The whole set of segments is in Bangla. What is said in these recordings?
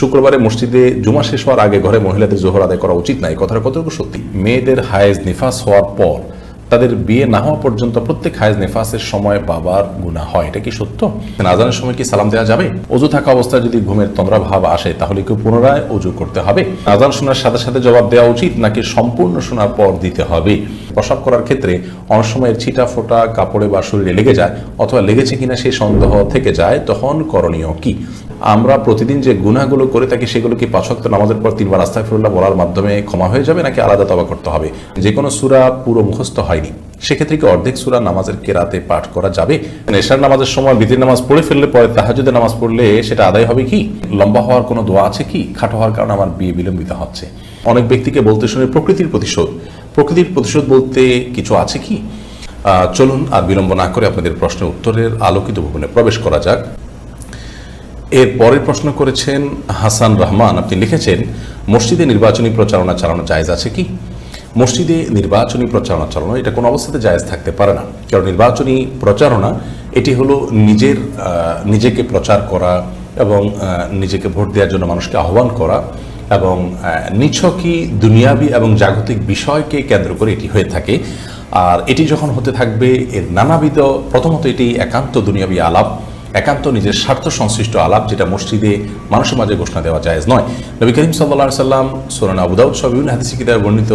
শুক্রবারে মসজিদে জুমা শেষ হওয়ার আগে ঘরে মহিলাদের জোহর আদায় করা উচিত নাই, কথাটা কতটুকু সত্যি? মেয়েদের হায়েজ নিফাস হওয়ার পর তাদের বিয়ে না হওয়া পর্যন্ত প্রত্যেক হায়েজ নিফাসের সময় বাবার গুনাহ হয়, এটা কি সত্য? আজানের সময় কি সালাম দেওয়া যাবে? অজু থাকা অবস্থায় যদি ঘুমের তন্দ্রা ভাব আসে তাহলে কি পুনরায় অজু করতে হবে? আজান শোনার সাথে সাথে জবাব দেওয়া উচিত নাকি সম্পূর্ণ শোনার পর দিতে হবে? প্রসাব করার ক্ষেত্রে অনেক সময় ছিটা ফোটা কাপড়ে বা শরীরে লেগে যায়, অথবা লেগেছে কিনা সেই সন্দেহ থেকে যায়, তখন করণীয় কি? আমরা প্রতিদিন যে গুনাহগুলো করে থাকি সেগুলো কি 5 ওয়াক্ত নামাজের পর 3 বার আস্তাগফিরুল্লাহ বলার মাধ্যমে ক্ষমা হয়ে যাবে, নাকি আলাদা তওবা করতে হবে? যে কোনো সূরা পুরো মুখস্থ হয়নি, সেক্ষেত্রে কি অর্ধেক সূরা নামাজের কেরাতে পাঠ করা যাবে? এশার নামাজের সময় বিতির নামাজ পড়ে ফেললে পরে তাহাজ্জুদের নামাজ পড়লে সেটা আদায় হবে কি? লম্বা হওয়ার কোনো দোয়া আছে কি? খাটো হওয়ার কারণে আমার বিয়ে বিলম্বিত হচ্ছে। অনেক ব্যক্তিকে বলতে শুনে প্রকৃতির প্রতিশোধ বলতে কিছু আছে কি? চলুন আর বিলম্ব না করে আপনাদের প্রশ্নের উত্তরের আলোকিত ভবনে প্রবেশ করা যাক। এর পরের প্রশ্ন করেছেন হাসান রহমান। আপনি লিখেছেন, মসজিদে নির্বাচনী প্রচারণা চালানো জায়েজ আছে কি? মসজিদে নির্বাচনী প্রচারণা চালানো এটা কোনো অবস্থাতে জায়েজ থাকতে পারে না। কারণ নির্বাচনী প্রচারণা এটি হলো নিজেকে প্রচার করা এবং নিজেকে ভোট দেওয়ার জন্য মানুষকে আহ্বান করা, এবং নিছকই দুনিয়াবি এবং জাগতিক বিষয়কে কেন্দ্র করে এটি হয়ে থাকে। আর এটি যখন হতে থাকবে এর নানাবিধ, প্রথমত এটি একান্ত দুনিয়াবি আলাপ, একান্ত নিজের স্বার্থ সংশ্লিষ্ট আলাপ, যেটা মসজিদে মানুষের মাঝে ঘোষণা দেওয়া জায়েজ নয়। নবী করিম সাল্লাল্লাহু আলাইহি সাল্লাম সূরা আবু দাউদ সহ বিভিন্ন হাদিসে কিতাবে বর্ণিত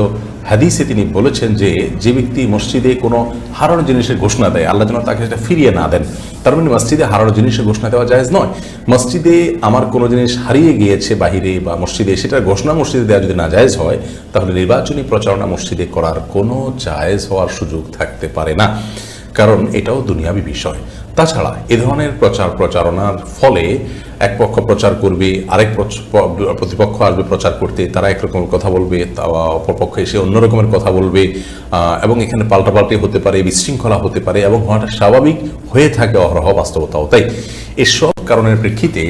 হাদিসে তিনি বলেছেন যে ব্যক্তি মসজিদে কোনো হারানো জিনিসের ঘোষণা দেয়, আল্লাহ যেন তাকে সেটা ফিরিয়ে না দেন। তার মানে মসজিদে হারানো জিনিসের ঘোষণা দেওয়া জায়েজ নয়। মসজিদে আমার কোনো জিনিস হারিয়ে গিয়েছে বাহিরে বা মসজিদে, সেটার ঘোষণা মসজিদে দেওয়া যদি না জায়েজ হয়, তাহলে নির্বাচনী প্রচারণা মসজিদে করার কোনো জায়েজ হওয়ার সুযোগ থাকতে পারে না, কারণ এটাও দুনিয়াবি বিষয়। তাছাড়া এ ধরনের প্রচারণার ফলে এক পক্ষ প্রচার করবে, আরেক প্রতিপক্ষ আসবে প্রচার করতে, তারা একরকমের কথা বলবে, অপরপক্ষ এসে অন্য রকমের কথা বলবে, এবং এখানে পাল্টাপাল্টি হতে পারে, বিশৃঙ্খলা হতে পারে, এবং হওয়াটা স্বাভাবিক হয়ে থাকে অহরহ বাস্তবতাও তাই। এসব কারণের প্রেক্ষিতে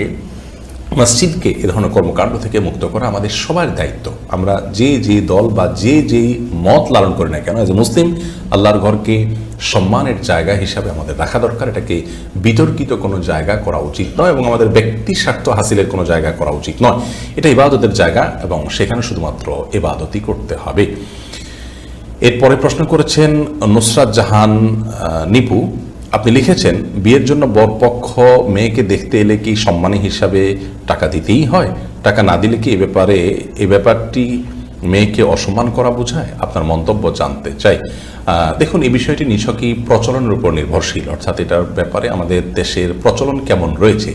মসজিদকে এ ধরনের কর্মকাণ্ড থেকে মুক্ত করা আমাদের সবার দায়িত্ব। আমরা যে দল বা যে মত লালন করি না কেন, এজ এ মুসলিম আল্লাহর ঘরকে সম্মানের জায়গা হিসাবে আমাদের রাখা দরকার। এটাকে বিতর্কিত কোনো জায়গা করা উচিত নয়, এবং আমাদের ব্যক্তি স্বার্থ হাসিলের কোনো জায়গা করা উচিত নয়। এটা ইবাদতের জায়গা, এবং সেখানে শুধুমাত্র ইবাদতই করতে হবে। এরপরে প্রশ্ন করেছেন নুসরাত জাহান নিপু। আপনি লিখেছেন, বিয়ের জন্য বরপক্ষ মেয়েকে দেখতে এলে কি সম্মানী হিসাবে টাকা দিতেই হয়? টাকা না দিলে কি এই ব্যাপারটি মেয়েকে অসম্মান করা বোঝায়? আপনার মন্তব্য জানতে চাই। দেখুন, এই বিষয়টি নিছকই প্রচলনের উপর নির্ভরশীল, অর্থাৎ এটার ব্যাপারে আমাদের দেশের প্রচলন কেমন রয়েছে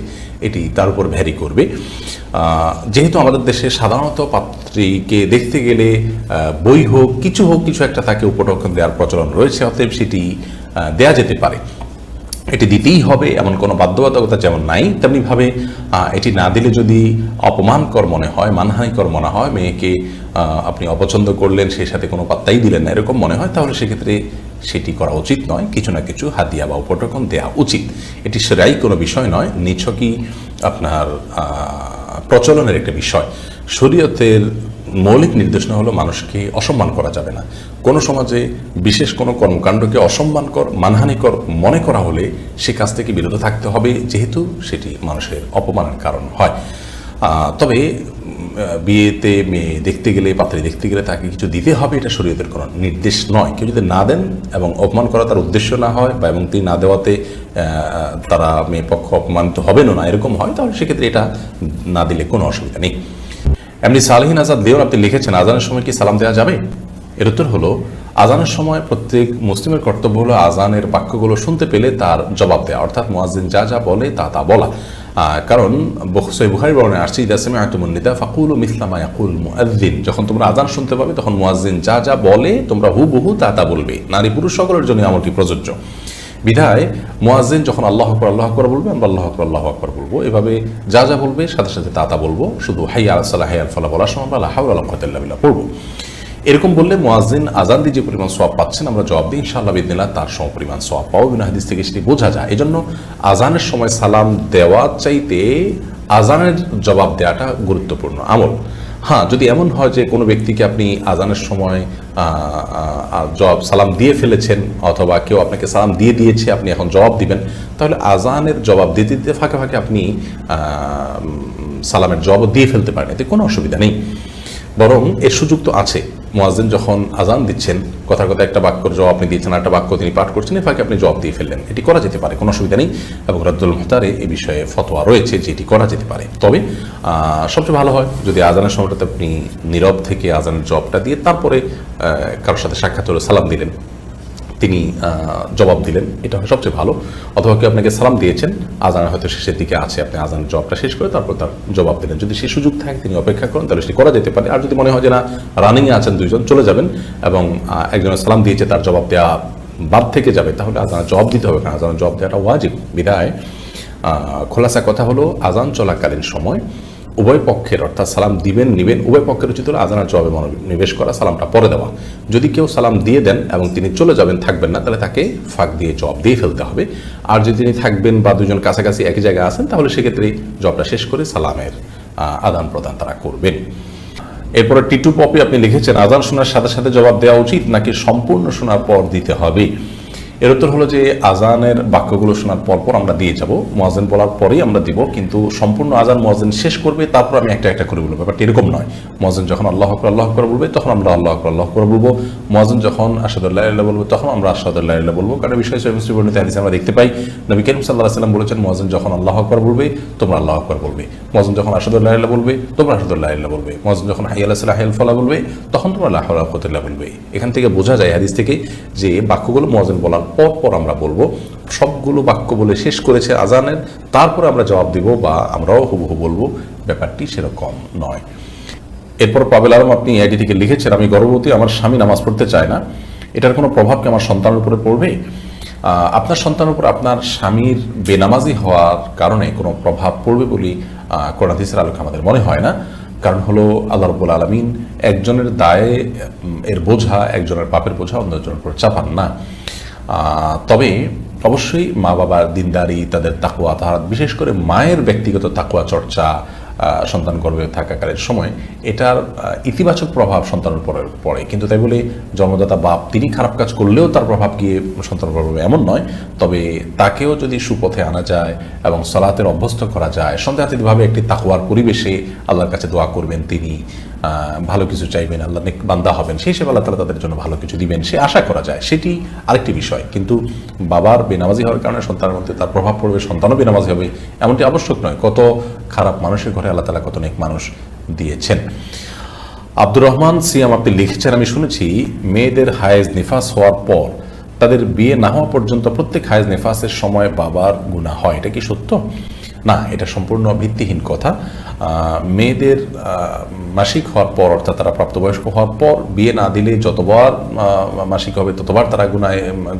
এটি তার উপর ভ্যারি করবে। যেহেতু আমাদের দেশে সাধারণত পাত্রীকে দেখতে গেলে বই হোক কিছু একটা তাকে উপঢৌকন দেওয়ার প্রচলন রয়েছে, অতএব সেটি দেয়া যেতে পারে। এটি দিতেই হবে এমন কোনো বাধ্যবাধকতা যেমন নাই, তেমনিভাবে এটি না দিলে যদি অপমানকর মনে হয়, মানহানিকর মনে হয়, মেয়েকে আপনি অপছন্দ করলেন, সেই সাথে কোনো পাত্তাই দিলেন না, এরকম মনে হয়, তাহলে সেক্ষেত্রে সেটি করা উচিত নয়। কিছু না কিছু হাদিয়া বা উপঢৌকন দেওয়া উচিত। এটি সেরাই কোনো বিষয় নয়, নিছকই আপনার প্রচলনের একটা বিষয়। শরীয়তের মৌলিক নির্দেশনা হলো মানুষকে অসম্মান করা যাবে না। কোনো সমাজে বিশেষ কোনো কর্মকাণ্ডকে অসম্মানকর, মানহানিকর মনে করা হলে সে কাজ থেকে বিরত থাকতে হবে, যেহেতু সেটি মানুষের অপমানের কারণ হয়। তবে বিয়েতে মেয়ে দেখতে গেলে, পাত্রী দেখতে গেলে তাকে কিছু দিতে হবে, এটা শরীয়তের কোনো নির্দেশ নয়। কেউ যদি না দেন এবং অপমান করা তার উদ্দেশ্য না হয়, বা এবং তিনি না দেওয়াতে তারা মেয়ে পক্ষ অপমানিত হবেন না, এরকম হয়, তাহলে সেক্ষেত্রে এটা না দিলে কোনো অসুবিধা নেই। এমনি সালেহিন আজাদ দেওর আপনি লিখেছেন, আজানের সময় কি সালাম দেওয়া যাবে? এর উত্তর হলো, আজানের সময় প্রত্যেক মুসলিমের কর্তব্য হলো আজানের বাক্যগুলো শুনতে পেলে তার জবাব দেওয়া, অর্থাৎ মুয়াজ্জিন যা বলে তা বলা। কারণ সহিহ বুখারী বর্ণনায় আসছে, ইযা সামি'তুমুন নিদা ফাকুলু মিসলা মা ইয়াকুল মুয়াজ্জিন, যখন তোমরা আজান শুনতে পাবে তখন মুয়াজ্জিন যা বলে তোমরা হুবহু তা বলবে। নারী পুরুষ সকলের জন্য আমলটি প্রযোজ্য। বিধায় মুয়াজ্জিন যখন আল্লাহু আকবার বলবে, আমরা আল্লাহু আকবার বলবো। এভাবে যা বলবে সাথে সাথে তা বলবো। শুধু হাইয়া আলাস সালাহ হাইয়া আল ফালাহ বলার সময় আমরা লা হাওলা ওয়ালা কুওয়াতা ইল্লা বিল্লাহ পড়বো। এরকম বললে মুয়াজ্জিন আজান দিয়ে যে পরিমাণ সওয়াব পাচ্ছেন, আমরা জবাব দিই ইনশাআল্লাহ বিদিনিল্লাহ তার সমপরিমাণ সওয়াব পাবো। বিভিন্ন হাদিস থেকে সেটি বোঝা যায়। এজন্য আজানের সময় সালাম দেওয়ার চাইতে আজানের জবাব দেওয়াটা গুরুত্বপূর্ণ আমল। হ্যাঁ, যদি এমন হয় যে কোনো ব্যক্তিকে আপনি আজানের সময় জবাব সালাম দিয়ে ফেলেছেন, অথবা কেউ আপনাকে সালাম দিয়ে দিয়েছে, আপনি এখন জবাব দিবেন, তাহলে আজানের জবাব দিতে দিতে ফাঁকে ফাঁকে আপনি সালামের জবাব দিয়ে ফেলতে পারেন, এতে কোনো অসুবিধা নেই। বরং এর সুযোগ তো আছে। মুয়াজ্জিন যখন আজান দিচ্ছেন, কথার কথা একটা বাক্যর জবাব আপনি দিচ্ছেন, একটা বাক্য তিনি পাঠ করছেন, এই ফাঁকে আপনি জবাব দিয়ে ফেললেন, এটি করা যেতে পারে, কোনো অসুবিধা নেই। এবং রাদ্দুল মুখতারে এই বিষয়ে ফতোয়া রয়েছে যে এটি করা যেতে পারে। তবে সবচেয়ে ভালো হয় যদি আজানের সময়টাতে আপনি নীরব থেকে আজানের জবাবটা দিয়ে তারপরে কারোর সাথে সাক্ষাৎ হলে সালাম দিলেন, তিনি জবাব দিলেন, এটা হয় সবচেয়ে ভালো। অথবা কেউ আপনাকে সালাম দিয়েছেন, আজান হয়তো শেষের দিকে আছে, আপনি আজানের জবাবটা শেষ করে তারপর তার জবাব দিলেন, যদি সেই সুযোগ থাকে তিনি অপেক্ষা করেন, তাহলে সেটি করা যেতে পারে। আর যদি মনে হয় যে না, রানিংয়ে আছেন দুইজন, চলে যাবেন এবং একজনের সালাম দিয়েছে তার জবাব দেওয়া বাদ থেকে যাবে, তাহলে আজানের জবাব দিতে হবে, কারণ আজানের জবাব দেওয়াটা ওয়াজিব। বিদায় খোলাসা কথা হলো, আজান চলাকালীন সময় উভয় পক্ষের, অর্থাৎ সালাম দিবেন নিবেন উভয় পক্ষের উচিত হলো আজানের জবাবে মনোনিবেশ করা, সালামটা পরে দেওয়া। যদি কেউ সালাম দিয়ে দেন এবং তিনি চলে যাবেন, থাকবেন না, তাহলে তাকে ফাঁক দিয়ে জবাব দিয়ে ফেলতে হবে। আর যদি তিনি থাকবেন বা দুজন কাছাকাছি একই জায়গায় আছেন, তাহলে সেক্ষেত্রে জবাবটা শেষ করে সালামের আদান প্রদান তারা করবেন। এরপরে টিটু পপি আপনি লিখেছেন, আজান শোনার সাথে সাথে জবাব দেওয়া উচিত নাকি সম্পূর্ণ শোনার পর দিতে হবে? এর উত্তর হলো যে আজানের বাক্যগুলো শোনার পরপর আমরা দিয়ে যাব, মুয়াজ্জিন বলার পরেই আমরা দিব, কিন্তু সম্পূর্ণ আজান মুয়াজ্জিন শেষ করবে, তারপর আমি একটা একটা করে বলবো। ব্যাপারটা এরকম নয়। মুয়াজ্জিন যখন আল্লাহু আকবার বলবে তখন আমরা আল্লাহু আকবার বলবো, মুয়াজ্জিন যখন আশহাদু আল্লা ইলাহা ইল্লাল্লাহ বলবে তখন আমরা আশহাদু আল্লা ইলাহা ইল্লাল্লাহ বলবো। কারণ বিষয় সহিহ মুসলিম বর্ণিত হাদিসে আমরা দেখতে পাই, নবী করিম সাল্লাল্লাহু আলাইহি ওয়াসাল্লাম বলেছেন, মুয়াজ্জিন যখন আল্লাহু আকবার বলবে তোমরা আল্লাহু আকবার বলবে, মুয়াজ্জিন যখন আশহাদু আল্লা ইলাহা ইল্লাল্লাহ বলবে তোমরা আশহাদু আল্লা ইলাহা ইল্লাল্লাহ বলবে, মুয়াজ্জিন যখন হাইয়া আলাস সালাহ হাইয়াল ফালাহ বলবে তখন তোমরা লা হাওলা ওয়ালা কুওয়াতা ইল্লা বিল্লাহ বলবে। এখান থেকে বোঝা যায় হাদিস থেকে যে বাক্যগুলো মুয়াজ্জিন বলার পর আমরা বলবো। সবগুলো বাক্য বলে শেষ করেছে আজানের, তারপরে আমরা জবাব দিব বা আমরাও হুবহু বলবো, ব্যাপারটি সেরকম নয়। এরপর পাবেল আলম আপনি আইডি থেকে লিখেছেন, আমি গর্ভবতী, আমার স্বামী নামাজ পড়তে চায় না, এটার কোনো প্রভাব কি আমার সন্তানের উপরে পড়বে? আপনার সন্তানের উপর আপনার স্বামীর বেনামাজি হওয়ার কারণে কোনো প্রভাব পড়বে বলে কোরআন হাদিসের আলোকে আমাদের মনে হয় না। কারণ হলো আল্লাহ রাব্বুল আলামিন একজনের দায়ে এর বোঝা, একজনের পাপের বোঝা অন্যজনের উপর চাপান না। তবে অবশ্যই মা বাবার দিনদারি, তাদের তাকওয়া তাহারাত, বিশেষ করে মায়ের ব্যক্তিগত তাকওয়া চর্চা সন্তান গর্ভে থাকাকালের সময়, এটার ইতিবাচক প্রভাব সন্তানের উপর পড়ে। কিন্তু তাই বলে জন্মদাতা বাপ তিনি খারাপ কাজ করলেও তার প্রভাব গিয়ে সন্তানের উপর পড়বে এমন নয়। তবে তাকেও যদি সুপথে আনা যায় এবং সালাতের অভ্যস্ত করা যায়, সন্দেহাতীতভাবে একটি তাকওয়ার পরিবেশে আল্লাহর কাছে দোয়া করবেন, তিনি ভালো কিছু চাইবেন, আল্লাহ নেক বান্দা হবেন, সেই হিসেবে আল্লাহ তাআলা তাদের জন্য ভালো কিছু দিবেন, সে আশা করা যায়, সেটি আরেকটি বিষয়। কিন্তু বাবার বেনামাজি হওয়ার কারণে সন্তানের মধ্যে তার প্রভাব পড়বে, সন্তানও বেনামাজি হবে, এমনটি আবশ্যক নয়। কত খারাপ মানুষের ঘরে আল্লাহ তাআলা কত নেক মানুষ দিয়েছেন। আব্দুর রহমান সিয়াম আপনি লিখেছেন, আমি শুনেছি মেয়েদের হায়েজ নিফাস হওয়ার পর তাদের বিয়ে না হওয়া পর্যন্ত প্রত্যেক হায়েজ নিফাসের সময় বাবার গুনাহ হয়, এটা কি সত্য? না, এটা সম্পূর্ণ ভিত্তিহীন কথা। মেয়েদের মাসিক হওয়ার পর, অর্থাৎ তারা প্রাপ্তবয়স্ক হওয়ার পর বিয়ে না দিলে যতবার মাসিক হবে ততবার তারা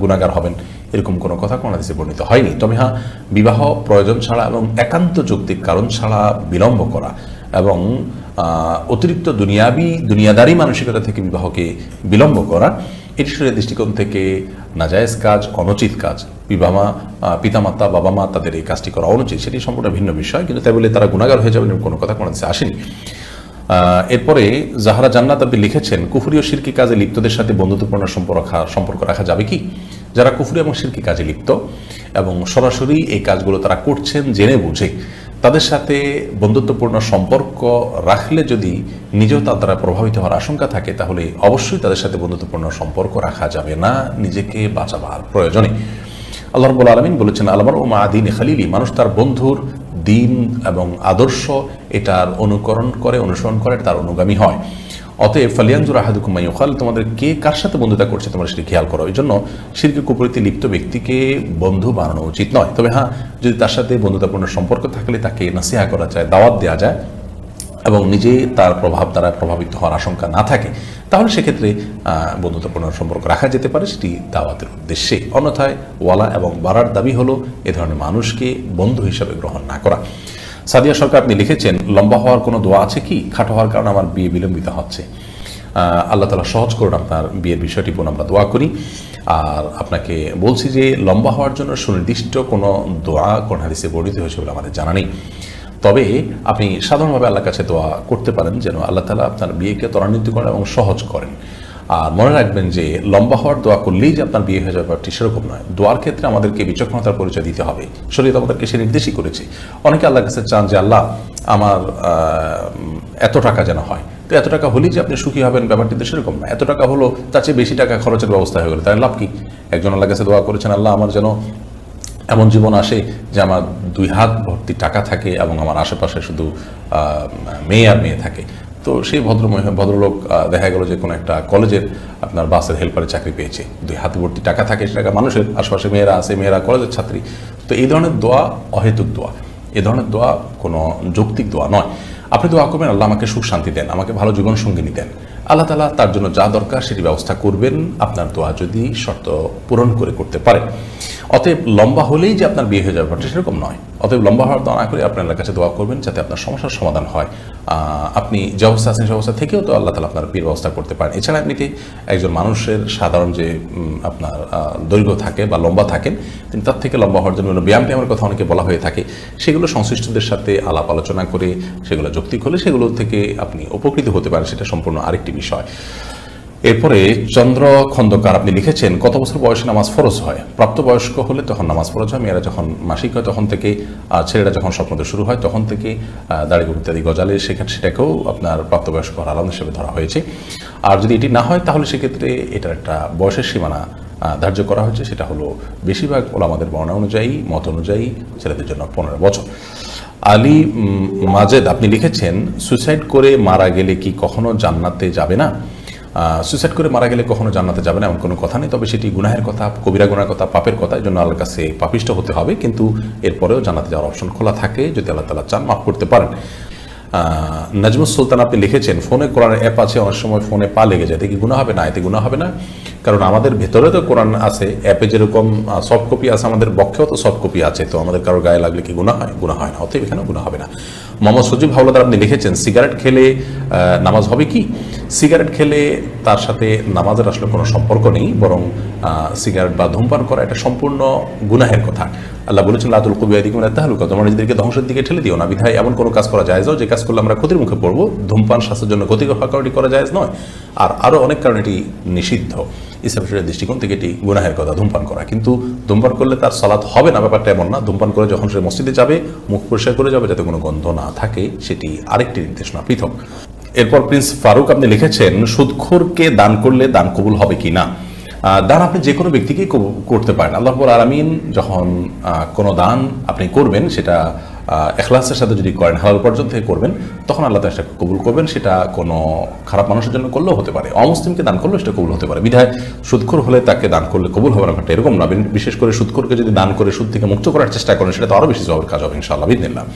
গুনাহগার হবেন, এরকম কোনো কথা কোনো হাদিসে বর্ণিত হয়নি। তবে হ্যাঁ, বিবাহ প্রয়োজন ছাড়া এবং একান্ত যৌক্তিক কারণ ছাড়া বিলম্ব করা এবং অতিরিক্ত দুনিয়াদারি মানসিকতা থেকে বিবাহকে বিলম্ব করা, এটি শরীয়তের দৃষ্টিকোণ থেকে নাজায়েজ কাজ, অনুচিত কাজ। পিতামাতা, বাবা মা তাদের এই কাজটি করা অনুচিত, সেটি সম্পূর্ণ ভিন্ন বিষয়। কিন্তু তাই বলে তারা গুনাহগার হয়ে যাবেন এরকম কোনো কথা কোনো হাদিসে আসেনি। এরপরে জাহরা জান্নাত আপনি লিখেছেন, কুফরি ও শিরকি কাজে লিপ্তদের সাথে বন্ধুত্বপূর্ণ সম্পর্ক রাখা যাবে কি? যারা কুফরি এবং শিরকি কাজে লিপ্ত এবং সরাসরি এই কাজগুলো তারা করছেন জেনে বুঝে, তাদের সাথে বন্ধুত্বপূর্ণ সম্পর্ক রাখলে যদি নিজেও তার দ্বারা প্রভাবিত হওয়ার আশঙ্কা থাকে, তাহলে অবশ্যই তাদের সাথে বন্ধুত্বপূর্ণ সম্পর্ক রাখা যাবে না, নিজেকে বাঁচাবার প্রয়োজনে। আল্লাহ রাব্বুল আলামিন বলেছেন, আল-মারউ মা'a দীনি খালিলি, মানুষ তার বন্ধুর দিন এবং আদর্শ এটার অনুসরণ করে তার অনুগামী হয়। অতএব ফালিয়ানজুর আহাদুকুম মা ইউখাল, তোমাদের কে কার সাথে বন্ধুতা করছে তোমরা সেটি খেয়াল করো। এই জন্য শিরকে কুফরিতে লিপ্ত ব্যক্তিকে বন্ধু বানানো উচিত নয়। তবে হ্যাঁ, যদি তার সাথে বন্ধুতাপূর্ণ সম্পর্ক থাকলে তাকে নাসিহা করা যায়, দাওয়াত দেওয়া যায় এবং নিজে তার প্রভাব দ্বারা প্রভাবিত হওয়ার আশঙ্কা না থাকে, তাহলে সেক্ষেত্রে বন্ধুত্বপূর্ণ সম্পর্ক রাখা যেতে পারে, সেটি দাওয়াতের উদ্দেশ্যে। অন্যথায় ওয়ালা এবং বারার দাবি হলো এ ধরনের মানুষকে বন্ধু হিসাবে গ্রহণ না করা। সাদিয়া সরকার আপনি লিখেছেন, লম্বা হওয়ার কোনো দোয়া আছে কি? খাটো হওয়ার কারণে আমার বিয়ে বিলম্বিত হচ্ছে। আল্লাহ তাআলা সহজ করুন আপনার বিয়ের বিষয়টি, আমরা দোয়া করি। আর আপনাকে বলছি যে লম্বা হওয়ার জন্য সুনির্দিষ্ট কোনো দোয়া কোন হাদিসে বর্ণিত হয়েছে বলে আমাদের জানা নেই। তবে আপনি সাধারণভাবে আল্লাহর কাছে দোয়া করতে পারেন যেন আল্লাহ তাআলা আপনার বিয়েকে ত্বরান্বিত করেন এবং সহজ করেন। আর মনে রাখবেন যে লম্বা হওয়ার দোয়া করলেই যে আপনার বিয়ে হয়ে যাবে ব্যাপারটি সেরকম নয়। দোয়ার ক্ষেত্রে আমাদেরকে বিচক্ষণতার পরিচয় দিতে হবে, শরীয়ত আমাদেরকে সে নির্দেশই করেছে। অনেকে আল্লাহর কাছে চান যে আল্লাহ আমার এত টাকা যেন হয়, তো এত টাকা হলেই যে আপনি সুখী হবেন ব্যাপারটি তো সেরকম না। এত টাকা হলো তার চেয়ে বেশি টাকা খরচের ব্যবস্থা হয়ে গেলো, তাই লাভ কি? একজন আল্লাহর কাছে দোয়া করেছেন আল্লাহ আমার যেন এমন জীবন আসে যে আমার 2 হাত ভর্তি টাকা থাকে এবং আমার আশেপাশে শুধু মেয়ে আর মেয়ে থাকে। তো সেই ভদ্রলোক দেখা গেল যে কোনো একটা কলেজের আপনার বাসের হেল্পারে চাকরি পেয়েছে, 2 হাত ভর্তি টাকা থাকে, সে টাকা মানুষের আশেপাশে মেয়েরা আছে, মেয়েরা কলেজের ছাত্রী। তো এই ধরনের দোয়া অহেতুক দোয়া, এই ধরনের দোয়া কোনো যৌক্তিক দোয়া নয়। আপনি দোয়া করবেন আল্লাহ আমাকে সুখ শান্তি দেন, আমাকে ভালো জীবন সঙ্গিনী দেন। আল্লাহ তাআলা তার জন্য যা দরকার সেটি ব্যবস্থা করবেন, আপনার দোয়া যদি শর্ত পূরণ করে করতে পারেন। অতএব লম্বা হলেই যে আপনার বিয়ে হয়ে যাবে সেরকম নয়। অতএব লম্বা হওয়ার দোয়া না করে আপনার আল্লাহর কাছে দোয়া করবেন যাতে আপনার সমস্যার সমাধান হয়। আপনি যে অবস্থা আছেন সে অবস্থা থেকেও তো আল্লাহ তাআলা আপনার বিয়ের ব্যবস্থা করতে পারেন। এছাড়া এমনিতে একজন মানুষের সাধারণ যে আপনার দৈর্ঘ্য থাকে বা লম্বা থাকেন, তিনি তার থেকে লম্বা হওয়ার জন্য ব্যায়াম ট্যায়ামের কথা অনেকে বলা হয়ে থাকে। সেগুলো সংশ্লিষ্টদের সাথে আলাপ আলোচনা করে সেগুলো যৌক্তিক হলে সেগুলো থেকে আপনি উপকৃত হতে পারেন, সেটা সম্পূর্ণ আরেকটি বিষয়। এরপরে চন্দ্র খন্দকার আপনি লিখেছেন কত বছর বয়সে নামাজ ফরজ হয়? প্রাপ্তবয়স্ক হলে তখন নামাজ ফরজ হয়, মেয়েরা যখন মাসিক হয় তখন থেকে, ছেলেরা যখন স্বপ্নদোষ শুরু হয় তখন থেকে, দাড়ি ইত্যাদি গজালে সেটাকেও আপনার প্রাপ্তবয়স্ক হওয়ার আলাদা হিসেবে ধরা হয়েছে। আর যদি এটি না হয় তাহলে সেক্ষেত্রে এটার একটা বয়সের সীমানা ধার্য করা হয়েছে, সেটা হলো বেশিরভাগ ওলামাদের বর্ণনা অনুযায়ী, মত অনুযায়ী ছেলেদের জন্য 15 বছর। আলী মাজেদ আপনি লিখেছেন সুইসাইড করে মারা গেলে কি কখনো জান্নাতে যাবে না? সুইসাইড করে মারা গেলে কখনো জান্নাতে যাবে না এমন কোনো কথা নেই, তবে সেটি গুনাহের কথা, কবিরা গুনার কথা, পাপের কথা, এই জন্য আল্লাহর কাছে পাপিষ্ট হতে হবে। কিন্তু এরপরেও জান্নাতে যাওয়ার অপশন খোলা থাকে, যদি আল্লাহ তাআলা চান মাফ করতে পারেন। নাজমুস সুলতান আপনি লিখেছেন ফোনে কোরআনের অ্যাপ আছে, অনেক সময় ফোনে পা লেগে যায়, এতে কি গুনাহ হবে? না, এতে গুনাহ হবে না, কারণ আমাদের ভেতরে তো কোরআন আছে, অ্যাপে যেরকম সফট কপি আছে আমাদের বক্ষেও তো সফট কপি আছে, তো আমাদের কারো গায়ে লাগলে কি গুনাহ হয়? গুনাহ হয় না, অতএব এখানে গুনাহ হবে না। মোহাম্মদ সজিব হাওলাদার আপনি লিখেছেন সিগারেট খেলে নামাজ হবে কি? সিগারেট খেলে তার সাথে নামাজের আসলে কোনো সম্পর্ক নেই, বরং সিগারেট বা ধূমপান করা এটা সম্পূর্ণ গুনাহের কথা। আল্লাহ বলেছেন লা তুলকু বিআইদিকুম ইলা তাহলুকা, তোমরা নিজেদেরকে ধ্বংসের দিকে ঠেলে দিও না। বিধায় এমন কোনো কাজ করা জায়েজ নয় যে কাজ করলে আমরা ক্ষতির মুখে পড়বো। ধূমপান স্বাস্থ্যের জন্য ক্ষতিকর হওয়ার কারণে করা জায়েজ নয়, আর আরও অনেক কারণে এটি নিষিদ্ধ। ইসলাম শরীয়তের দৃষ্টিকোণ থেকে এটি গুনাহের কথা ধূমপান করা, কিন্তু ধূমপান করলে তার সালাত হবে না ব্যাপারটা এমন না। ধূমপান করে যখন সে মসজিদে যাবে মুখ পরিষ্কার করে যাবে যাতে কোনো গন্ধ না থাকে, সেটি আরেকটি নির্দেশনা পৃথক। এরপর প্রিন্স ফারুক আপনি লিখেছেন সুদখোরকে দান করলে দান কবুল হবে কি না? দান আপনি যে কোনো ব্যক্তিকেই করতে পারেন। আল্লাহ রাব্বুল আলামিন যখন কোনো দান আপনি করবেন সেটা ইখলাসের সাথে যদি করেন, হালাল উপার্জন থেকে করবেন, তখন আল্লাহ তাআলা সেটা কবুল করবেন। সেটা কোনো খারাপ মানুষের জন্য করলেও হতে পারে, অমুসলিমকে দান করলেও সেটা কবুল হতে পারে। বিধায় সুদখোর হলে তাকে দান করলে কবুল হবে না ব্যাপারটা এরকম না। বিশেষ করে সুদখোরকে যদি দান করে সুদ থেকে মুক্ত করার চেষ্টা করেন সেটা তো আরও বেশি জবাবের কাজ হবে ইনশাআল্লাহ বিইذনিল্লাহ।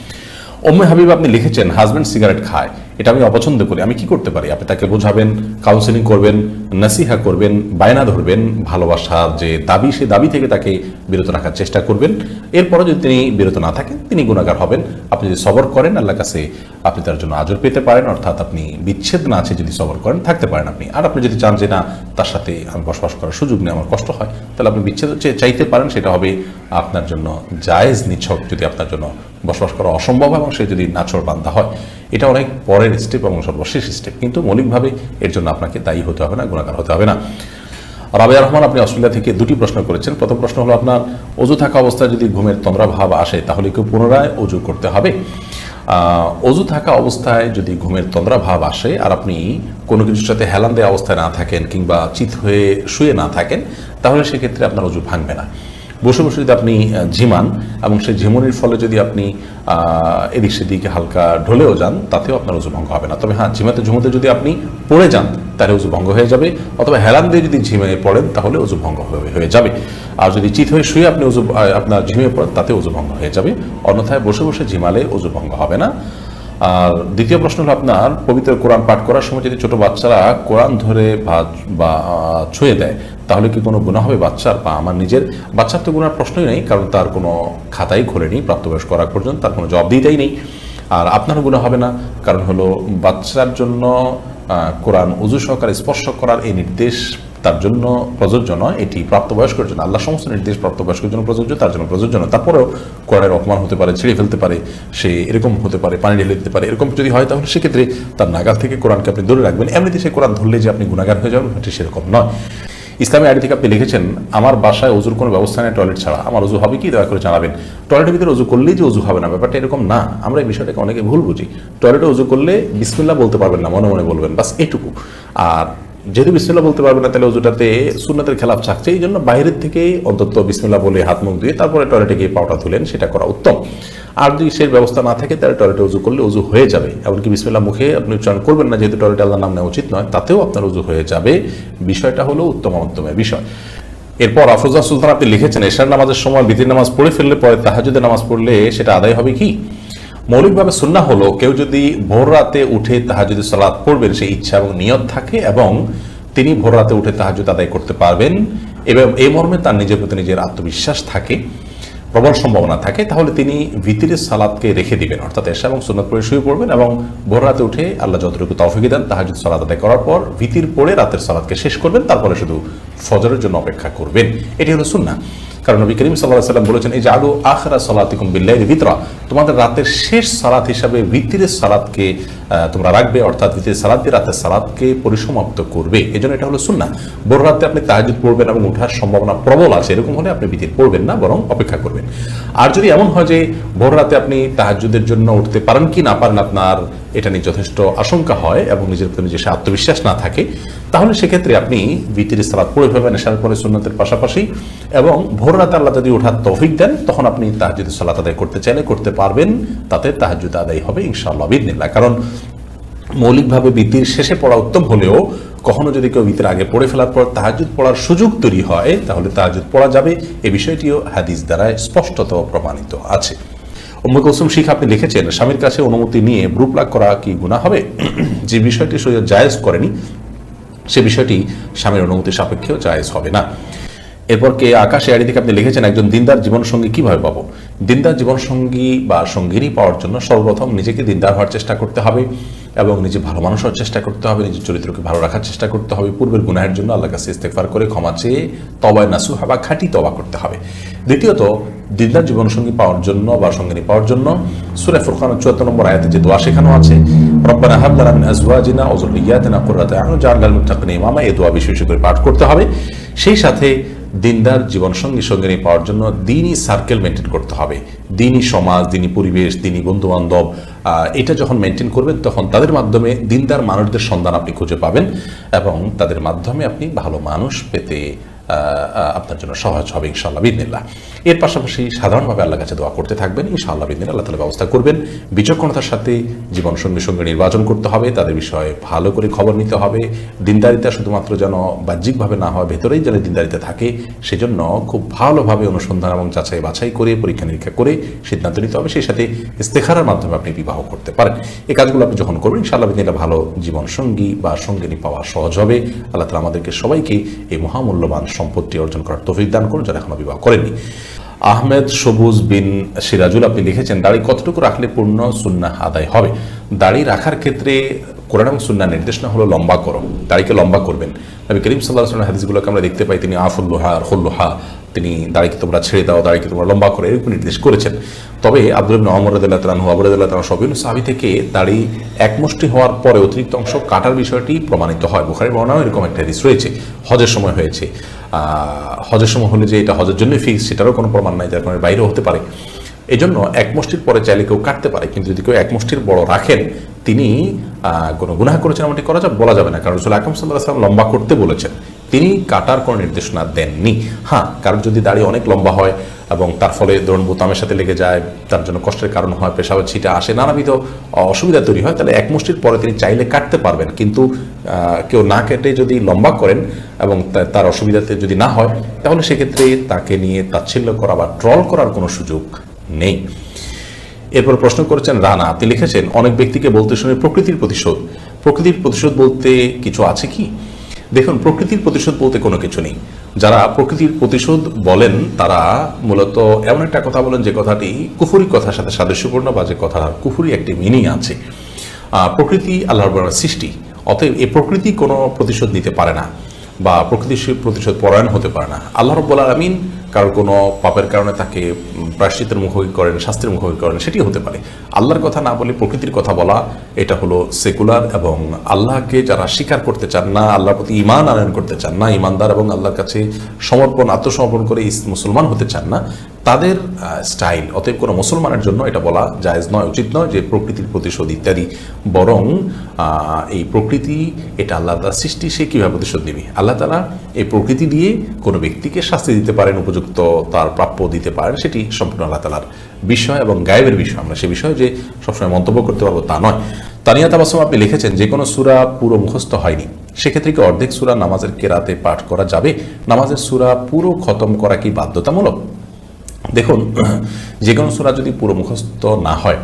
উম্মে হাবিব আপনি লিখেছেন হাজব্যান্ড সিগারেট খায়, এটা আমি অপছন্দ করি, আমি কি করতে পারি? আপনি তাকে বোঝাবেন, কাউন্সেলিং করবেন, নাসিহা করবেন, বায়না ধরবেন, ভালোবাসার যে দাবি সে দাবি থেকে তাকে বিরত রাখার চেষ্টা করবেন। এরপরে যদি তিনি বিরত না থাকেন তিনি গুনাহগার হবেন। আপনি যদি সবর করেন আল্লাহর কাছে আপনি তার জন্য আজর পেতে পারেন, অর্থাৎ আপনি বিচ্ছেদ না আছে যদি সবর করেন থাকতে পারেন আপনি। আর আপনি যদি চান যে না তার সাথে আমি বসবাস করার সুযোগ নেই, আমার কষ্ট হয়, তাহলে আপনি বিচ্ছেদ চাইতে পারেন, সেটা হবে আপনার জন্য জায়েজ নিছক যদি আপনার জন্য বসবাস করা অসম্ভব এবং সে যদি নাছোড় বান্দা হয়। এটা অনেক পরের স্টেপ এবং সর্বশেষ স্টেপ, কিন্তু মৌলিকভাবে এর জন্য আপনাকে দায়ী হতে হবে না, গুনাহগার হতে হবে না। রাবেয়া রহমান আপনি অস্ট্রেলিয়া থেকে 2টি প্রশ্ন করেছেন। প্রথম প্রশ্ন হলো আপনার অজু থাকা অবস্থায় যদি ঘুমের তন্দ্রা ভাব আসে তাহলে কি পুনরায় অজু করতে হবে? অজু থাকা অবস্থায় যদি ঘুমের তন্দ্রা ভাব আসে আর আপনি কোনো কিছুর সাথে হেলান দেওয়া অবস্থায় না থাকেন কিংবা চিত হয়ে শুয়ে না থাকেন, তাহলে সেক্ষেত্রে আপনার অজু ভাঙবে না। বসে বসে যদি আপনি ঝিমান এবং সেই ঝিমুনির ফলে যদি আপনি এদিক সেদিকে হালকা ঢলেও যান তাতেও আপনার অজু ভঙ্গ হবে না। তবে হ্যাঁ, ঝিমুতে যদি আপনি পড়ে যান তাহলে অজু ভঙ্গ হয়ে যাবে, অথবা হেলান দিয়ে যদি ঝিমে পড়েন তাহলে অজু ভঙ্গ হয়ে যাবে। আর যদি চিত হয়ে শুয়ে আপনি আপনার ঝিমিয়ে পড়েন তাতে অজু ভঙ্গ হয়ে যাবে, অন্যথায় বসে বসে ঝিমালে অজু ভঙ্গ হবে না। আর দ্বিতীয় প্রশ্ন হলো আপনার পবিত্র কোরআন পাঠ করার সময় যদি ছোট বাচ্চারা কোরআন ধরে বা ছুঁয়ে দেয় তাহলে কি কোনো গুনাহ হবে বাচ্চার? বা আমার নিজের বাচ্চার তো গুনার প্রশ্নই নেই, কারণ তার কোনো খাতাই খোলেনি প্রাপ্তবয়স্ক করা পর্যন্ত, তার কোনো জবাবদিহিতাই নেই। আর আপনারও গুনাহ হবে না, কারণ হলো বাচ্চার জন্য কোরআন উযু সহকারে স্পর্শ করার এই নির্দেশ তার জন্য প্রযোজ্য নয়, এটি প্রাপ্তবয়স্কের জন্য, আল্লাহ সমস্ত নির্দেশ প্রাপ্তবয়স্কের জন্য প্রযোজ্য, তার জন্য প্রযোজ্য নয়। তারপরেও কোরআনের অপমান হতে পারে, ছিঁড়ে ফেলতে পারে, সে এরকম হতে পারে, পানি ঢেলে দিতে পারে, এরকম যদি হয় তাহলে সেক্ষেত্রে তার নাগাল থেকে কোরআনকে আপনি দূরে রাখবেন। এমনিতে সে কোরআন ধরলে যে আপনি গুনাহগার হয়ে যাবেন এটি সেরকম নয়। ইসলামী আইডি থেকে আপনি লিখেছেন, আমার বাসায় অজুর কোনো ব্যবস্থা নেই টয়লেট ছাড়া, আমার অজু হবে কি, দয়া করে জানাবেন। টয়লেটের ভিতরে অজু করলেই যে অজু হবে না, ব্যাপারটা এরকম না। আমরা এই বিষয়টাকে অনেকে ভুল বুঝি। টয়লেটে অজু করলে বিসমিল্লাহ বলতে পারবেন না, মনে মনে বলবেন, বাস এটুকু। আর যেহেতু বিসমিল্লাহ বলতে পারবেন না, তাহলে অজুটাতে সুন্নাতের খেলাফ থাকছে, এই জন্য বাইরের থেকে অন্তত বিসমিল্লাহ বলে হাত মুখ ধুয়ে তারপরে টয়লেটে গিয়ে পাউটা তুলেন, সেটা করা উত্তম। আর যদি সেই ব্যবস্থা না থাকে তাহলে টয়লেটে উজু করলে উজু হয়ে যাবে। এমনকি বিসমিল্লাহ মুখে আপনি উচ্চারণ করবেন না, যেহেতু টয়লেটে আল্লাহর নাম নেওয়া উচিত নয়, তাতেও আপনার উজু হয়ে যাবে। বিষয়টা হলো উত্তমের বিষয়। এরপর আফরোজা সুলতান আপনি লিখেছেন, এশার নামাজের সময় বিতির নামাজ পড়ে ফেললে পরে তাহাজ্জুদের নামাজ পড়লে সেটা আদায় হবে কি? মৌলিকভাবে সুন্নাহ হলো কেউ যদি ভোর রাতে উঠে তাহাজ্জুদের সালাত পড়বেন, সেই ইচ্ছা এবং নিয়ত থাকে এবং তিনি ভোর রাতে উঠে তাহাজ্জুদ আদায় করতে পারবেন এবং এই মর্মে তার নিজের প্রতি নিজের আত্মবিশ্বাস থাকে, প্রবল সম্ভাবনা থাকে, তাহলে তিনি ভিতরের সালাদকে রেখে দিবেন, অর্থাৎ এশা এবং সুন্নাত পড়ে শুয়ে পড়বেন এবং ভোর রাতে উঠে আল্লাহ যতটুকু তৌফিক দেন তাহাজ্জুদ সালাত আদায় করার পর ভিতির পড়ে রাতের সালাতকে শেষ করবেন, তারপরে শুধু ফজরের জন্য অপেক্ষা করবেন। এটি হলো সুন্নাহ। কারণ নবী করিম সাল্লাল্লাহু আলাইহি ওয়াসাল্লাম বলেছেন, এই জাদু আখিরা সালাতিকুম বিল্লাইলি বিতরা, তোমাদের রাতের শেষ সালাত হিসাবে ভিতরের সালাতকে তোমরা রাখবে, অর্থাৎ ভিতরের সালাত দিয়ে রাতের সালাতকে পরিসমাপ্ত করবে। এজন্য এটা হলো সুন্নাহ। ভোর রাতে আপনি তাহাজ্জুদ পড়বেন এবং ওঠার সম্ভাবনা প্রবল আছে, এরকম হলে আপনি ভিতর পড়বেন না, বরং অপেক্ষা করবেন। আর যদি এমন হয় যে ভোর রাতে আপনি তাহাজ্জুদের জন্য উঠতে পারেন কি না পারেন, আপনার এটা নিয়ে যথেষ্ট আশঙ্কা হয় এবং নিজের প্রতি নিজের আত্মবিশ্বাস না থাকে, তাহলে সেক্ষেত্রে আপনি ভিতরের সালাত পড়ে ফেলবেন এশার পরে সুন্নাতের পাশাপাশি, এবং ভোর রাতে আল্লাহ যদি ওঠার তৌফিক দেন তখন আপনি তাহাজ্জুদের সালাত আদায় করতে চাইলে করতে পারবেন, তাতে তাহাজ্জুদ আদায় হবে ইনশাআল্লাহ বিইذনিল্লাহ। কারণ মৌলিকভাবে বিতির শেষে পড়া উত্তম হলেও কখনো যদি কেউ বিতির আগে পড়ে ফেলার পর তাহাজ্জুদ পড়ার সুযোগ তৈরি হয় তাহলে তাহাজ্জুদ পড়া যাবে, এই বিষয়টিও হাদিস দ্বারা স্পষ্টত প্রমাণিত আছে। উম্মে কুলসুম শিখা আপনি লিখেছেন, স্বামীর কাছে অনুমতি নিয়ে ব্রু প্লাগ করা কি গুনাহ হবে? যে বিষয়টি শরীয়ত জায়েজ করেনি সে বিষয়টি স্বামীর অনুমতি সাপেক্ষেও জায়েজ হবে না। এরপর কে আকাশ এয়ারি থেকে আপনি লিখেছেন, একজন দিনদার জীবনসঙ্গী কিভাবে পাবো? দিনদার জীবনসঙ্গী বা সঙ্গিনী পাওয়ার জন্য সর্বপ্রথম নিজেকে দিনদার হওয়ার চেষ্টা করতে হবে এবং নিজে ভালো মানুষ হওয়ার চেষ্টা করতে হবে, নিজের চরিত্রকে ভালো রাখার চেষ্টা করতে হবে, পূর্বের গুনাহের জন্য আল্লাহর কাছে ইস্তেগফার করে ক্ষমা চেয়ে তওবায়ে নাসুহা বা খাঁটি তওবা করতে হবে। দ্বিতীয়ত, দিনদার জীবনসঙ্গী পাওয়ার জন্য বা সঙ্গিনী পাওয়ার জন্য সূরা ফুরকানের ৭৪ নম্বর আয়াতে যে দোয়া শেখানো আছে, রব্বানা হাব লানা মিন আজওয়াজিনা ওয়া যুররিয়্যাতিনা কুররাতা আ'ইউন ওয়াজআলনা লিল মুত্তাকিনা ইমামা, এই দোয়া বেশি বেশি করে পাঠ করতে হবে। সেই সাথে দিনদার জীবনসঙ্গী সঙ্গিনী পাওয়ার জন্য দিনই সার্কেল মেনটেন করতে হবে, দিনই সমাজ, দিনই পরিবেশ, দিনই বন্ধু বান্ধব, এটা যখন মেনটেন করবেন তখন তাদের মাধ্যমে দিনদার মানুষদের সন্ধান আপনি খুঁজে পাবেন এবং তাদের মাধ্যমে আপনি ভালো মানুষ পেতে আপনার জন্য সহজ হবে ইনশাআল্লাহ বিইذনিল্লাহ। এর পাশাপাশি সাধারণভাবে আল্লাহর কাছে দোয়া করতে থাকবেন, ইনশাআল্লাহ বিইذনিল্লাহ আল্লাহ তাআলা ব্যবস্থা করবেন। বিচক্ষণতার সাথে জীবনসঙ্গী সঙ্গে নির্বাচন করতে হবে, তাদের বিষয়ে ভালো করে খবর নিতে হবে। দিনদারিতা শুধুমাত্র যেন বাহ্যিকভাবে না হয়, ভেতরেই যেন দিনদারিতা থাকে, সেজন্য খুব ভালোভাবে অনুসন্ধান এবং যাচাই বাছাই করে পরীক্ষা নিরীক্ষা করে সিদ্ধান্ত নিতে হবে। সেই সাথে ইস্তেখারার মাধ্যমে আপনি বিবাহ করতে পারেন। এই কাজগুলো আপনি যখন করবেন ইনশাআল্লাহ বিইذনিল্লাহ ভালো জীবনসঙ্গী বা সঙ্গিনী পাওয়া সহজ হবে। আল্লাহ তাআলা আমাদেরকে সবাইকে এই মহামূল্যবান সম্পত্তি অর্জন করার তৌফিক দান করুন যারা এখনো বিবাহ করেননি। আহমেদ সবুজ বিন সিরাজুল আপনি লিখেছেন, দাড়ি কতটুকু রাখলে পূর্ণ সুন্নাহ আদায় হবে? দাড়ি রাখার ক্ষেত্রে কোরআন এবং সুন্নাহ নির্দেশনা হলো লম্বা করো, দাড়িকে লম্বা করবেন। নবী করিম সাল্লাল্লাহু আলাইহি ওয়াসাল্লাম হাদিসগুলোকে আমরা দেখতে পাই, তিনি আফুল্লুহা আর খুল্লুহা, তিনি দাড়িকে তোমরা ছেড়ে দাও, দাড়িকে তোমরা লম্বা করে, এরকম নির্দেশ করেছেন। তবে আব্দুল্লাহ ইবনে ওমর রাদিয়াল্লাহু তাআলা আনহু, আবু রাদিয়াল্লাহু তাআলা সবিন সাহাবী থেকে দাড়ি এক মুষ্টি হওয়ার পরে অতিরিক্ত অংশ কাটার বিষয়টি প্রমাণিত হয়। বুখারীর বর্ণনায় এরকম একটা হাদিস রয়েছে, হজের সময় হয়েছে। হজের সময় হলে যে এটা হজের জন্য ফিক্স সেটারও কোনো প্রমাণ নাই, যার কারণে বাইরেও হতে পারে। এই জন্য এক মুষ্টির পরে চাইলে কেউ কাটতে পারে, কিন্তু যদি কেউ এক মুষ্টির বড় রাখেন তিনি কোনো গুনাহ করেছেন এমনটি করা যাবে বলা যাবে না, কারণ রাসূল আকরাম সাল্লাল্লাহু আলাইহি ওয়াসাল্লাম লম্বা করতে বলেছেন, তিনি কাটার কোনো নির্দেশনা দেননি। হ্যাঁ, কারণ যদি দাড়ি অনেক লম্বা হয় এবং তার ফলে ধরুন বোতামের সাথে লেগে যায়, তার জন্য কষ্টের কারণ হয়, পেশাবের ছিটা আসে, নানাবিধ অসুবিধা তৈরি হয়, তাহলে এক মুষ্টির পরে তিনি চাইলে কাটতে পারবেন। কিন্তু কেউ না কেটে যদি লম্বা করেন এবং তার অসুবিধাতে যদি না হয়, তাহলে সেক্ষেত্রে তাকে নিয়ে তাচ্ছিল্য করা বা ট্রল করার কোনো সুযোগ নেই। এরপর প্রশ্ন করেছেন রানা, আপনি লিখেছেন, অনেক ব্যক্তিকে বলতে শুনে প্রকৃতির প্রতিশোধ। প্রকৃতির প্রতিশোধ বলতে কিছু আছে কি? দেখুন, প্রকৃতির প্রতিশোধ বলতে কোনো কিছু নেই। যারা প্রকৃতির প্রতিশোধ বলেন তারা মূলত এমন একটা কথা বলেন যে কথাটি কুফরি কথার সাথে সাদৃশ্যপূর্ণ বা যে কথার কুফরি একটি মিনিং আছে। প্রকৃতি আল্লাহর সৃষ্টি, অতএব এই প্রকৃতি কোনো প্রতিশোধ নিতে পারে না। বা প্রকৃতির প্রতিশোধ পরায়ণ হতে পারে না। আল্লাহ রাব্বুল আলামিন কারোর কোনো পাপের কারণে তাকে প্রায়শ্চিত্তের মুখোমুখি করেন, শাস্তির মুখোমুখি করেন, সেটি হতে পারে। আল্লাহর কথা না বলে প্রকৃতির কথা বলা, এটা হলো সেকুলার। এবং আল্লাহকে যারা স্বীকার করতে চান না, আল্লাহর প্রতি ঈমান আনয়ন করতে চান না, ঈমানদার এবং আল্লাহর কাছে আত্মসমর্পণ করে মুসলমান হতে চান না, তাদের স্টাইল। অতএব কোনো মুসলমানের জন্য এটা বলা জায়েজ নয়, উচিত নয় যে প্রকৃতির প্রতিশোধ ইত্যাদি। বরং এই প্রকৃতি এটা আল্লাহ তাআলার সৃষ্টি, সে কীভাবে প্রতিশোধ নেবে? আল্লাহ তাআলা এই প্রকৃতি দিয়ে কোনো ব্যক্তিকে শাস্তি দিতে পারেন, উপযুক্ত তার প্রাপ্য দিতে পারেন, সেটি সম্পূর্ণ আল্লাহ তাআলার বিষয় এবং গায়েবের বিষয়। আমরা সে বিষয়ে যে সবসময় মন্তব্য করতে পারবো তা নয়। তানিয়া তাবাসসুম আপনি লিখেছেন, যে কোনো সূরা পুরো মুখস্থ হয়নি, সেক্ষেত্রে কি অর্ধেক সূরা নামাজের কেরাতে পাঠ করা যাবে? নামাজের সূরা পুরো খতম করা কি বাধ্যতামূলক? দেখুন, যে কোনো সূরা যদি পুরো মুখস্থ না হয়,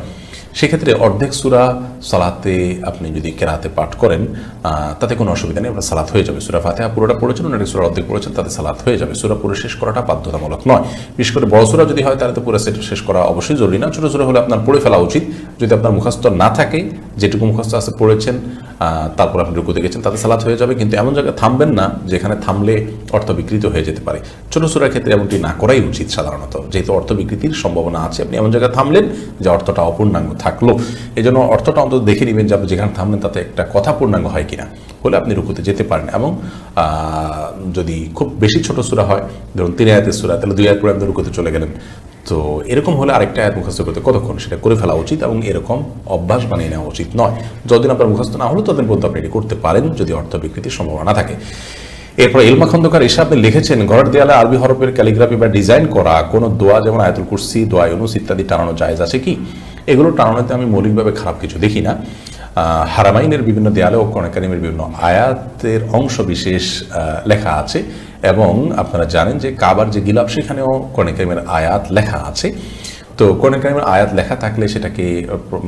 সেক্ষেত্রে অর্ধেক সূরা সালাতে আপনি যদি কেরাতে পাঠ করেন তাতে কোনো অসুবিধা নেই, আপনার সালাত হয়ে যাবে। সূরা ফাতিহা পুরোটা পড়েছেন, অনেক সূরা অর্ধেক পড়েছেন, তাতে সালাত হয়ে যাবে। সূরা পুরো শেষ করাটা বাধ্যতামূলক নয়। বিশেষ করে বড় সূরা যদি হয় তাহলে তো পুরো সেট শেষ করা অবশ্যই জরুরি না। ছোটো সূরা হলে আপনার পড়ে ফেলা উচিত। যদি আপনার মুখস্থ না থাকে, যেটুকু মুখস্থ আছে পড়েছেন, তারপর আপনি রুকুতে গেছেন, তাতে সালাত হয়ে যাবে। কিন্তু এমন জায়গায় থামবেন না যেখানে থামলে অর্থ বিকৃত হয়ে যেতে পারে। ছোটো সূরার ক্ষেত্রে এমনটি না করাই উচিত সাধারণত, যেহেতু অর্থ বিকৃতির সম্ভাবনা আছে। আপনি এমন জায়গায় থামলেন যে অর্থটা অপূর্ণাঙ্গ থাকলো, এই জন্য অর্থটা অন্তত দেখে নেবেন যে আপনি যেখানে থামলেন তাতে একটা কথা পূর্ণাঙ্গ হয় কিনা, হলে আপনি রুকুতে যেতে পারেন। এবং যদি খুব বেশি ছোট সূরা হয়, ধরুন 3 আয়াতের সূরা, তাহলে 2 আয়াত পরে আপনি রুকুতে চলে গেলেন, তো এরকম হলে আরেকটা আয়াত মুখস্থ করতে কতক্ষণ, সেটা করে ফেলা উচিত। এবং এরকম অভ্যাস বানিয়ে নেওয়া উচিত নয়। যতদিন আপনার মুখস্থ না হলো ততদিন পর্যন্ত আপনি এটি করতে পারেন, যদি অর্থ বিকৃতির সম্ভাবনা থাকে। এরপর ইলমা খন্দকার এসে আপনি লিখেছেন, ঘরের দেয়ালে আরবি হরফের ক্যালিগ্রাফি বা ডিজাইন করা কোনো দোয়া, যেমন আয়াতুল কুরসি, দোয়া ইউনুস ইত্যাদি টানানো জায়েজ আছে কি? এগুলো টানানোতে আমি মৌলিকভাবে খারাপ কিছু দেখি না। হারামাইনের বিভিন্ন দেয়ালে ও কোরআন কারীমের বিভিন্ন আয়াতের অংশ বিশেষ লেখা আছে, এবং আপনারা জানেন যে কাবার যে গিলাফ, সেখানেও কোরআন কারীমের আয়াত লেখা আছে। তো কোরআন কারীমের আয়াত লেখা থাকলে সেটাকে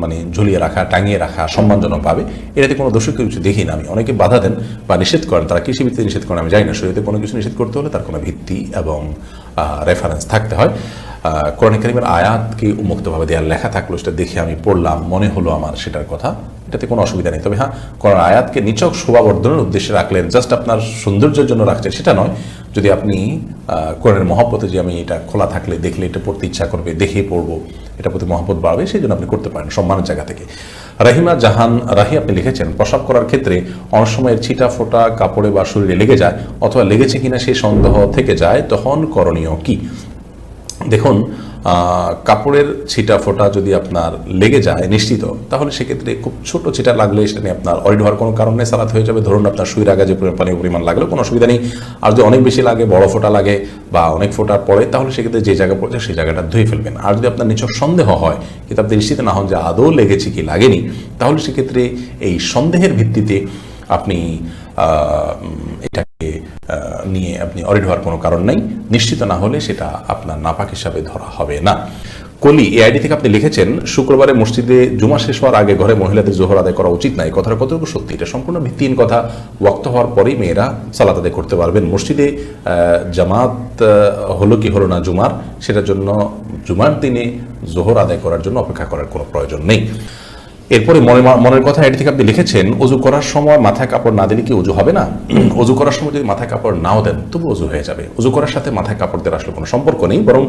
মানে ঝুলিয়ে রাখা, টাঙিয়ে রাখা সম্মানজনক পাবে, এটাতে কোনো দোষক কিছু দেখি না আমি। অনেকে বাধা দেন বা নিষেধ করেন, তারা কৃষি ভিত্তিতে নিষেধ করেন আমি জানি না। শরীয়তে কোনো কিছু নিষেধ করতে হলে তার কোনো ভিত্তি এবং রেফারেন্স থাকতে হয়। কোরআন কারীমের আয়াতকে উন্মুক্তভাবে দেওয়ার লেখা থাকলো, সেটা দেখে আমি পড়লাম, মনে হলো আমার সেটার কথা, এটাতে কোনো অসুবিধা নেই। তবে হ্যাঁ, কোরআন আয়াতকে নিছক শোভাবর্ধনের উদ্দেশ্যে রাখলেন, জাস্ট আপনার সৌন্দর্যের জন্য রাখছেন, সেটা নয়। যদি আপনি কোরআনের মহব্বতে, যে আমি এটা খোলা থাকলে দেখলে এটা পড়তে ইচ্ছা করবে, দেখে পড়বো, এটা প্রতি মহব্বত বাড়বে, সেই জন্য আপনি করতে পারেন সম্মানের জায়গা থেকে। রাহিমা জাহান রাহি আপনি লিখেছেন, প্রসাব করার ক্ষেত্রে অনেক সময় ছিটা ফোটা কাপড়ে বা শরীরে লেগে যায়, অথবা লেগেছে কিনা সেই সন্দেহ থেকে যায়, তখন করণীয় কি? দেখুন, কাপড়ের ছিটা ফোটা যদি আপনার লেগে যায় নিশ্চিত, তাহলে সেক্ষেত্রে খুব ছোট ছিটা লাগলে সেটা নিয়ে আপনার অরিড হওয়ার কোনো কারণ নেই, সালাত হয়ে যাবে। ধরুন আপনার সুইয়ের আগে যে পানির পরিমাণ লাগলো, কোনো অসুবিধা নেই। আর যদি অনেক বেশি লাগে, বড় ফোঁটা লাগে বা অনেক ফোঁটার পরে, তাহলে সেক্ষেত্রে যে জায়গা পড়ছে সেই জায়গাটা ধুয়ে ফেলবেন। আর যদি আপনার নিছক সন্দেহ হয়, কিন্তু আপনি নিশ্চিত না হন যে আদৌ লেগেছে কি লাগেনি, তাহলে সেক্ষেত্রে এই সন্দেহের ভিত্তিতে আপনি এটাকে নিয়ে আপনি অরিড হওয়ার কোনো কারণ নেই। নিশ্চিত না হলে সেটা আপনার নাপাক হিসাবে ধরা হবে না। কলি এই আইডি থেকে আপনি লিখেছেন, শুক্রবারে মসজিদে জুমা শেষ হওয়ার আগে ঘরে মহিলাদের জোহর আদায় করা উচিত না, এই কথাটা কতটুকু সত্যি? এটা সম্পূর্ণ ভিত্তিহীন কথা। ওয়াক্ত হওয়ার পরেই মেয়েরা সালাত আদায় করতে পারবেন। মসজিদে জামাত হলো কি হলো না জুমার, সেটার জন্য জুমার দিনে জোহর আদায় করার জন্য অপেক্ষা করার কোনো প্রয়োজন নেই। এরপরে মনের কথা এটি থেকে আপনি লিখেছেন, অজু করার সময় মাথায় কাপড় না দিলে কি অজু হবে না? অজু করার সময় যদি মাথায় কাপড় নাও দেন তবু অজু হয়ে যাবে। অজু করার সাথে মাথায় কাপড় দেওয়ার আসলে কোনো সম্পর্ক নেই, বরং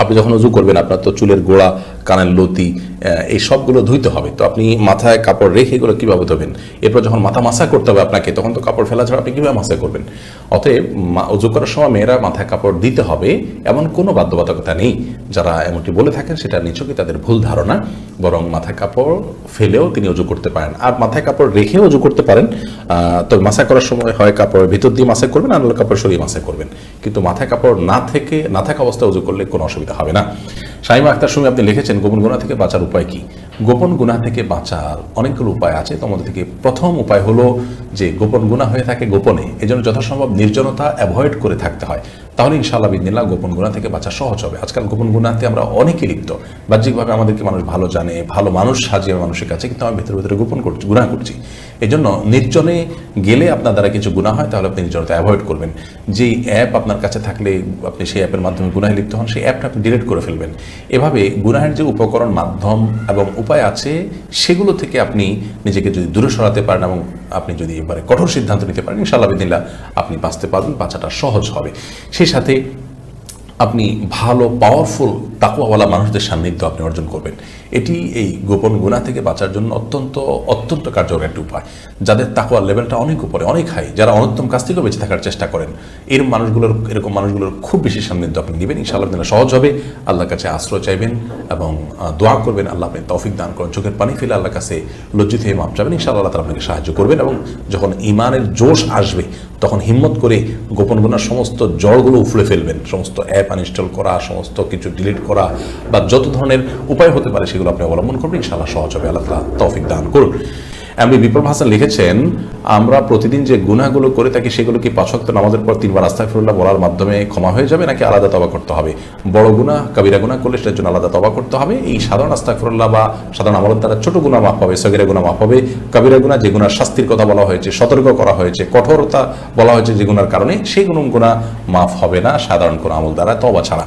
আপনি যখন অজু করবেন আপনার তো চুলের গোড়া, কানের লতি, এই সবগুলো ধুইতে হবে। তো আপনি মাথায় কাপড় রেখে এগুলো কীভাবে ধোবেন? এরপর যখন মাথা মাসা করতে হবে আপনাকে, তখন তো কাপড় ফেলা ছাড়া আপনি কীভাবে মাসা করবেন? অতএব অজু করার সময় মেয়েরা মাথায় কাপড় দিতে হবে এমন কোনো বাধ্যবাধকতা নেই। যারা এমনটি বলে থাকেন সেটা নিছকই তাদের ভুল ধারণা। বরং মাথায় কাপড় ফেলেও তিনি অজু করতে পারেন, আর মাথায় কাপড় রেখেও অজু করতে পারেন। তবে মাসা করার সময় হয় কাপড়ের ভিতর দিয়ে মাসা করবেন, আর নাহলে কাপড় সরিয়ে মাসা করবেন। কিন্তু মাথায় কাপড় না থাকা অবস্থায় অজু করলে কোনো অসুবিধা হবে না। শাইমা আক্তার সুমি আপনি লিখেছেন, গোপন গুনাহ থেকে বাঁচার উপায় কি? গোপন গুনাহ থেকে বাঁচার অনেকগুলো উপায় আছে। তোমার থেকে প্রথম উপায় হলো যে গোপন গুনাহ হয়ে থাকে গোপনে, এজন্য যথাসম্ভব নির্জনতা অ্যাভয়েড করে থাকতে হয়। তাহলে ইনশাআল্লাহ বিদিনিল্লাহ গোপন গুনাহ থেকে বাঁচা সহজ হবে। আজকাল গোপন গুনাহতে আমরা অনেকে লিপ্ত। বাহ্যিকভাবে আমাদেরকে মানুষ ভালো জানে, ভালো মানুষ সাজিয়ে মানুষের কাছে, কিন্তু আমি ভেতরে ভেতরে গোপন করছি, গুনাহ করছি। এই জন্য নির্জনে গেলে আপনার দ্বারা কিছু গুনাহ হয়, তাহলে আপনি নির্জনতা অ্যাভয়েড করবেন। যেই অ্যাপ আপনার কাছে থাকলে আপনি সেই অ্যাপের মাধ্যমে গুনাহে লিপ্ত হন, সেই অ্যাপটা আপনি ডিলিট করে ফেলবেন। এভাবে গুনাহের যে উপকরণ, মাধ্যম এবং উপায় আছে, সেগুলো থেকে আপনি নিজেকে যদি দূরে সরাতে পারেন এবং আপনি যদি এবারে কঠোর সিদ্ধান্ত নিতে পারেন, ইনশাআল্লাহ বিদিনিল্লাহ আপনি বাঁচতে পারবেন, বাঁচাটা সহজ হবে। সেই সাথে আপনি ভালো পাওয়ারফুল তাকওয়াওয়ালা মানুষদের সান্নিধ্য আপনি অর্জন করবেন। এটি এই গোপন গুনাহ থেকে বাঁচার জন্য অত্যন্ত অত্যন্ত কার্যকর একটি উপায়। যাদের তাকওয়ার লেভেলটা অনেক উপরে, অনেক হাই, যারা অনুত্তম কাজ থেকেও বেঁচে থাকার চেষ্টা করেন, এরকম মানুষগুলোর খুব বেশি সান্নিধ্য আপনি নেবেন, ইনশাআল্লাহ দিন সহজ হবে। আল্লাহর কাছে আশ্রয় চাইবেন এবং দোয়া করবেন, আল্লাহ আপনি তৌফিক দান করেন। চোখের পানি ফেলে আল্লাহর কাছে লজ্জিত হয়ে মাপ চাবেন, ইনশাআল্লাহ আল্লাহ তাআলা আপনাকে সাহায্য করবেন। এবং যখন ঈমানের জোশ আসবে তখন হিম্মত করে গোপন গুনার সমস্ত জড়গুলো উফড়ে ফেলবেন। সমস্ত অ্যাপ আনইনস্টল করা, সমস্ত কিছু ডিলিট করা বা যত ধরনের উপায় হতে পারে সেগুলো আপনি অবলম্বন করবেন, ইনশাআল্লাহ সহজ হবে। আল্লাহ তাআলা তৌফিক দান করুন। এমনি বিপ্লব হাসান লিখেছেন, আমরা প্রতিদিন যে গুনাহগুলো করে থাকি সেগুলো কি 5 ওয়াক্ত নামাজের পর 3 বার আস্তাগফিরুল্লাহ বলার মাধ্যমে ক্ষমা হয়ে যাবে, নাকি আলাদা তওবা করতে হবে? বড় গুনাহ, কাবিরা গুনাহ করলে সেটার জন্য আলাদা তওবা করতে হবে। এই সাধারণ আস্তাগফিরুল্লাহ বা সাধারণ আমলের দ্বারা ছোট গুনাহ মাফ হবে, সগীরা গুনাহ মাফ হবে। কাবিরা গুনাহ, যে গুনার শাস্তির কথা বলা হয়েছে, সতর্ক করা হয়েছে, কঠোরতা বলা হয়েছে যে গুনার কারণে, সেই গুনাহ মাফ হবে না সাধারণ কোনো আমল দ্বারা তওবা ছাড়া।